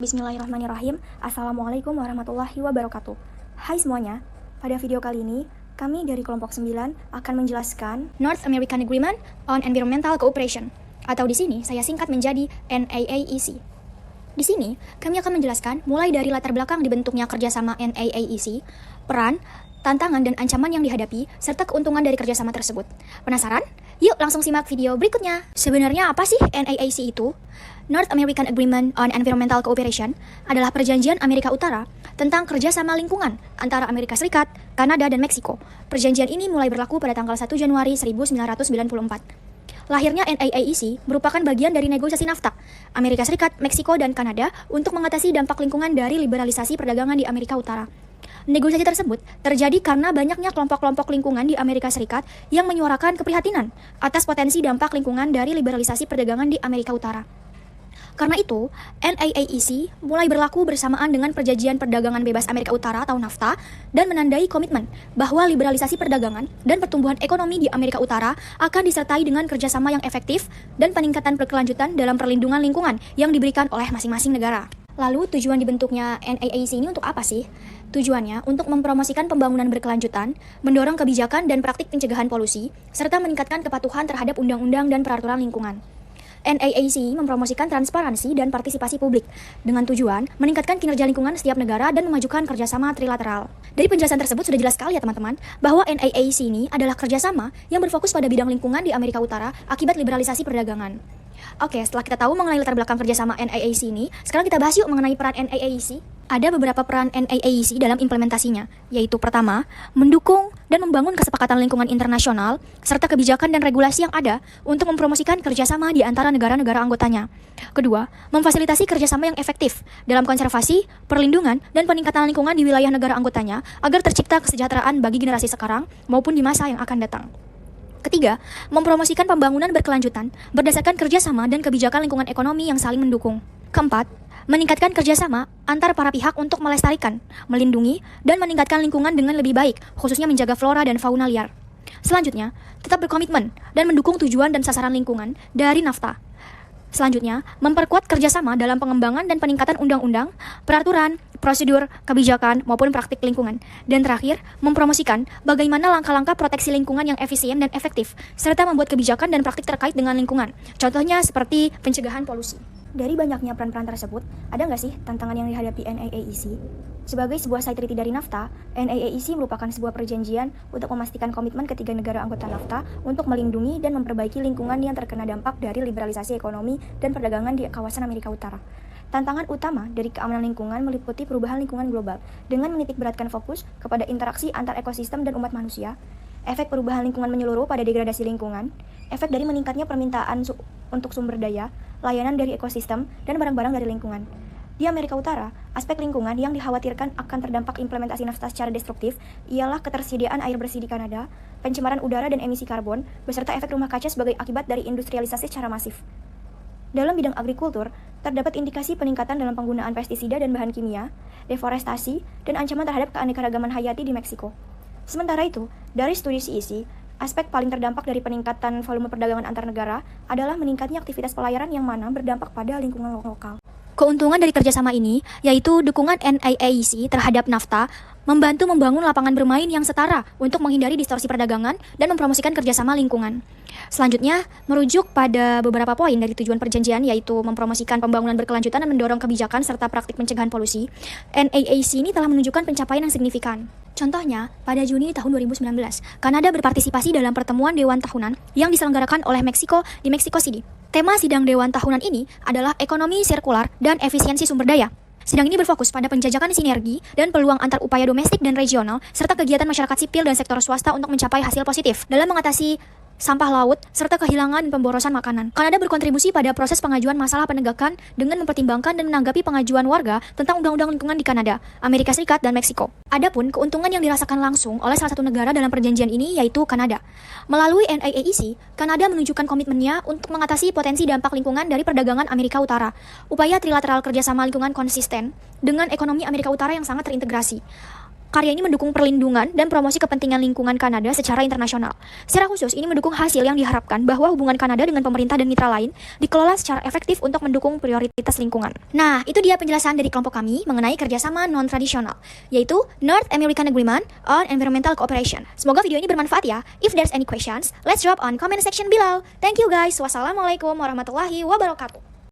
Bismillahirrahmanirrahim. Assalamualaikum warahmatullahi wabarakatuh. Hai semuanya, pada video kali ini kami dari kelompok 9 akan menjelaskan North American Agreement on Environmental Cooperation, atau di sini saya singkat menjadi NAAEC. Di sini kami akan menjelaskan mulai dari latar belakang dibentuknya kerjasama NAAEC, peran, tantangan dan ancaman yang dihadapi, serta keuntungan dari kerjasama tersebut. Penasaran? Yuk langsung simak video berikutnya. Sebenarnya apa sih NAAEC itu? North American Agreement on Environmental Cooperation adalah perjanjian Amerika Utara tentang kerjasama lingkungan antara Amerika Serikat, Kanada, dan Meksiko. Perjanjian ini mulai berlaku pada tanggal 1 Januari 1994. Lahirnya NAAEC merupakan bagian dari negosiasi NAFTA, Amerika Serikat, Meksiko, dan Kanada untuk mengatasi dampak lingkungan dari liberalisasi perdagangan di Amerika Utara. Negosiasi tersebut terjadi karena banyaknya kelompok-kelompok lingkungan di Amerika Serikat yang menyuarakan keprihatinan atas potensi dampak lingkungan dari liberalisasi perdagangan di Amerika Utara. Karena itu, NAAEC mulai berlaku bersamaan dengan Perjanjian Perdagangan Bebas Amerika Utara atau NAFTA dan menandai komitmen bahwa liberalisasi perdagangan dan pertumbuhan ekonomi di Amerika Utara akan disertai dengan kerjasama yang efektif dan peningkatan berkelanjutan dalam perlindungan lingkungan yang diberikan oleh masing-masing negara. Lalu tujuan dibentuknya NAAEC ini untuk apa sih? Tujuannya untuk mempromosikan pembangunan berkelanjutan, mendorong kebijakan dan praktik pencegahan polusi, serta meningkatkan kepatuhan terhadap undang-undang dan peraturan lingkungan. NAAEC mempromosikan transparansi dan partisipasi publik dengan tujuan meningkatkan kinerja lingkungan setiap negara dan memajukan kerjasama trilateral. Dari penjelasan tersebut sudah jelas sekali ya teman-teman, bahwa NAAEC ini adalah kerjasama yang berfokus pada bidang lingkungan di Amerika Utara akibat liberalisasi perdagangan. Oke, setelah kita tahu mengenai latar belakang kerjasama NAAEC ini, sekarang kita bahas yuk mengenai peran NAAEC. Ada beberapa peran NAAEC dalam implementasinya, yaitu pertama, mendukung dan membangun kesepakatan lingkungan internasional, serta kebijakan dan regulasi yang ada untuk mempromosikan kerjasama di antara negara-negara anggotanya. Kedua, memfasilitasi kerjasama yang efektif dalam konservasi, perlindungan, dan peningkatan lingkungan di wilayah negara anggotanya agar tercipta kesejahteraan bagi generasi sekarang maupun di masa yang akan datang. Ketiga, mempromosikan pembangunan berkelanjutan berdasarkan kerjasama dan kebijakan lingkungan ekonomi yang saling mendukung. Keempat, meningkatkan kerjasama antar para pihak untuk melestarikan, melindungi, dan meningkatkan lingkungan dengan lebih baik, khususnya menjaga flora dan fauna liar. Selanjutnya, tetap berkomitmen dan mendukung tujuan dan sasaran lingkungan dari NAFTA. Selanjutnya, memperkuat kerjasama dalam pengembangan dan peningkatan undang-undang, peraturan, prosedur, kebijakan, maupun praktik lingkungan. Dan terakhir, mempromosikan bagaimana langkah-langkah proteksi lingkungan yang efisien dan efektif, serta membuat kebijakan dan praktik terkait dengan lingkungan. Contohnya seperti pencegahan polusi. Dari banyaknya peran-peran tersebut, ada nggak sih tantangan yang dihadapi NAAEC? Sebagai sebuah side treaty dari NAFTA, NAAEC merupakan sebuah perjanjian untuk memastikan komitmen ketiga negara anggota NAFTA untuk melindungi dan memperbaiki lingkungan yang terkena dampak dari liberalisasi ekonomi dan perdagangan di kawasan Amerika Utara. Tantangan utama dari keamanan lingkungan meliputi perubahan lingkungan global dengan menitikberatkan fokus kepada interaksi antar ekosistem dan umat manusia, efek perubahan lingkungan menyeluruh pada degradasi lingkungan, efek dari meningkatnya permintaan untuk sumber daya, layanan dari ekosistem, dan barang-barang dari lingkungan. Di Amerika Utara, aspek lingkungan yang dikhawatirkan akan terdampak implementasi NAFTA secara destruktif ialah ketersediaan air bersih di Kanada, pencemaran udara dan emisi karbon, beserta efek rumah kaca sebagai akibat dari industrialisasi secara masif. Dalam bidang agrikultur, terdapat indikasi peningkatan dalam penggunaan pestisida dan bahan kimia, deforestasi, dan ancaman terhadap keanekaragaman hayati di Meksiko. Sementara itu, dari studi CEC, aspek paling terdampak dari peningkatan volume perdagangan antar negara adalah meningkatnya aktivitas pelayaran yang mana berdampak pada lingkungan lokal. Keuntungan dari kerjasama ini yaitu dukungan NAAEC terhadap NAFTA membantu membangun lapangan bermain yang setara untuk menghindari distorsi perdagangan dan mempromosikan kerjasama lingkungan. Selanjutnya, merujuk pada beberapa poin dari tujuan perjanjian yaitu mempromosikan pembangunan berkelanjutan dan mendorong kebijakan serta praktik pencegahan polusi, NAAEC ini telah menunjukkan pencapaian yang signifikan. Contohnya, pada Juni tahun 2019, Kanada berpartisipasi dalam pertemuan Dewan Tahunan yang diselenggarakan oleh Meksiko di Mexico City. Tema sidang Dewan Tahunan ini adalah ekonomi sirkular dan efisiensi sumber daya. Sidang ini berfokus pada penjajakan sinergi dan peluang antar upaya domestik dan regional, serta kegiatan masyarakat sipil dan sektor swasta untuk mencapai hasil positif dalam mengatasi sampah laut, serta kehilangan pemborosan makanan. Kanada berkontribusi pada proses pengajuan masalah penegakan dengan mempertimbangkan dan menanggapi pengajuan warga tentang undang-undang lingkungan di Kanada, Amerika Serikat, dan Meksiko. Adapun keuntungan yang dirasakan langsung oleh salah satu negara dalam perjanjian ini yaitu Kanada. Melalui NAAEC, Kanada menunjukkan komitmennya untuk mengatasi potensi dampak lingkungan dari perdagangan Amerika Utara. Upaya trilateral kerjasama lingkungan konsisten dengan ekonomi Amerika Utara yang sangat terintegrasi. Karya ini mendukung perlindungan dan promosi kepentingan lingkungan Kanada secara internasional. Secara khusus, ini mendukung hasil yang diharapkan bahwa hubungan Kanada dengan pemerintah dan mitra lain dikelola secara efektif untuk mendukung prioritas lingkungan. Nah, itu dia penjelasan dari kelompok kami mengenai kerjasama non-tradisional, yaitu North American Agreement on Environmental Cooperation. Semoga video ini bermanfaat ya. If there's any questions, let's drop on comment section below. Thank you guys. Wassalamualaikum warahmatullahi wabarakatuh.